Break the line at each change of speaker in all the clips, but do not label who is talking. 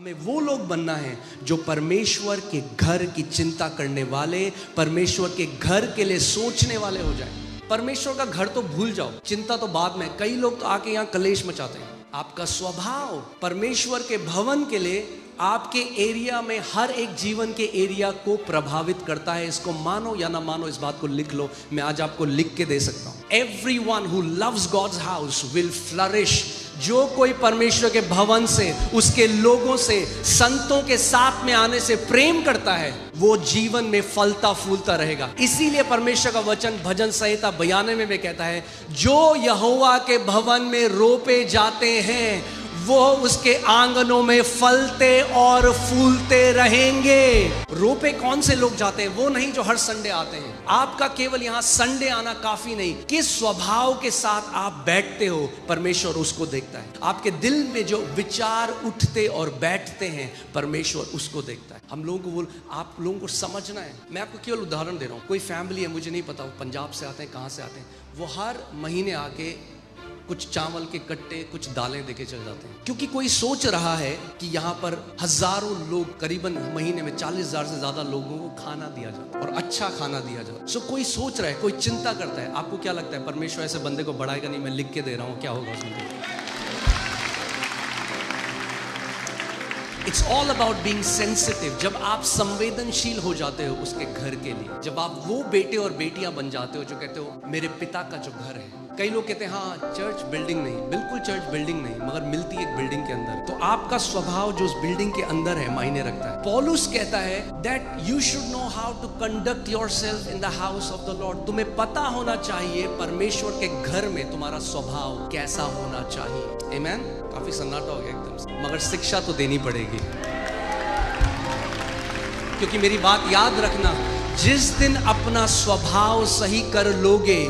हमें वो लोग बनना है जो परमेश्वर के घर की चिंता करने वाले, परमेश्वर के घर के लिए सोचने वाले हो जाए। परमेश्वर का घर तो भूल जाओ, चिंता तो बाद में। कई लोग तो आके यहाँ कलेश मचाते हैं। आपका स्वभाव परमेश्वर के भवन के लिए आपके एरिया में हर एक जीवन के एरिया को प्रभावित करता है। इसको मानो या ना मानो, इस बात को लिख लो। मैं आज आपको लिख के दे सकता हूं। Everyone who loves God's house will flourish। जो कोई परमेश्वर के भवन से, उसके लोगों से, संतों के साथ में आने से प्रेम करता है, वो जीवन में फलता फूलता रहेगा। इसीलिए परमेश्वर का वचन भजन संहिता 92 में भी कहता है, जो यहोवा के भवन में रोपे जाते हैं वो उसके आंगनों में फलते और फूलते रहेंगे। रोपे कौन से लोग जाते हैं? वो नहीं जो हर संडे आते हैं। आपका केवल यहां संडे आना काफी नहीं, किस स्वभाव के साथ आप बैठते हो परमेश्वर उसको देखता है। आपके दिल में जो विचार उठते और बैठते हैं परमेश्वर उसको देखता है। हम लोगों को आप लोगों को समझना है। मैं आपको केवल उदाहरण दे रहा हूं। कोई फैमिली है, मुझे नहीं पता वो पंजाब से आते हैं, कहां से आते हैं, वो हर महीने आके कुछ चावल के कट्टे, कुछ दालें देके चल जाते हैं, क्योंकि कोई सोच रहा है कि यहाँ पर हजारों लोग, करीबन महीने में 40,000 से ज्यादा लोगों को खाना दिया जाए और अच्छा खाना दिया जाए। सो कोई सोच रहा है, कोई चिंता करता है। आपको क्या लगता है परमेश्वर ऐसे बंदे को बढ़ाएगा? नहीं, मैं लिख के दे रहा हूँ, क्या होगा उसमें। It's all about being sensitive। जब आप संवेदनशील हो जाते हो उसके घर के लिए, जब आप वो बेटे और बेटियां बन जाते हो जो कहते हो मेरे पिता का जो घर है। कई लोग कहते हैं हाँ चर्च बिल्डिंग नहीं, बिल्कुल चर्च बिल्डिंग नहीं, मगर मिलती है एक बिल्डिंग के अंदर। तो आपका स्वभाव जो उस बिल्डिंग के अंदर है मायने रखता है। पौलुस कहता है that you should know how to conduct yourself in the house of the Lord। तुम्हें पता होना चाहिए परमेश्वर के घर में तुम्हारा स्वभाव कैसा होना चाहिए। आमेन। काफी सन्नाटा हो गया एकदम से, मगर शिक्षा तो देनी पड़ेगी, क्योंकि मेरी बात याद रखना, जिस दिन अपना स्वभाव सही कर लोगे,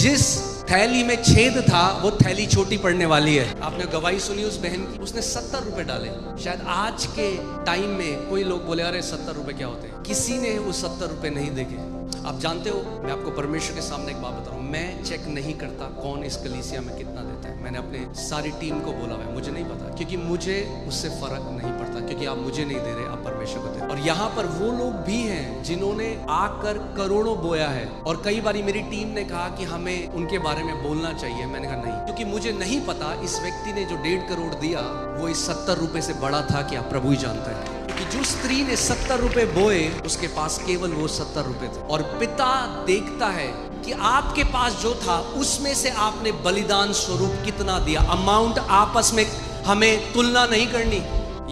जिस थैली में छेद था वो थैली छोटी पड़ने वाली है। आपने गवाही सुनी उस बहन की, उसने 70 रुपए डाले। शायद आज के टाइम में कोई लोग बोले अरे 70 रुपए क्या होते हैं। किसी ने वो 70 रुपए नहीं देखे। आप जानते हो, मैं आपको परमेश्वर के सामने एक बात बता रहा हूँ, मैं चेक नहीं करता कौन इस कलीसिया में कितना देता है। मैंने अपने सारी टीम को बोला है मुझे नहीं पता, क्योंकि मुझे उससे फर्क नहीं पड़ता, क्योंकि आप मुझे नहीं दे रहे, आप परमेश्वर को दे रहे। और यहाँ पर वो लोग भी हैं जिन्होंने आकर करोड़ों बोया है, और कई बार मेरी टीम ने कहा कि हमें उनके बारे में बोलना चाहिए। मैंने कहा नहीं, क्योंकि मुझे नहीं पता इस व्यक्ति ने जो 1.5 करोड़ दिया वो इस 70 रुपए से बड़ा था क्या, प्रभु ही जानता है। क्योंकि जो स्त्री ने 70 रुपए बोए उसके पास केवल वो 70 रुपए थे, और पिता देखता है कि आपके पास जो था उसमें से आपने बलिदान स्वरूप कितना दिया। अमाउंट आपस में हमें तुलना नहीं करनी।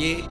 ये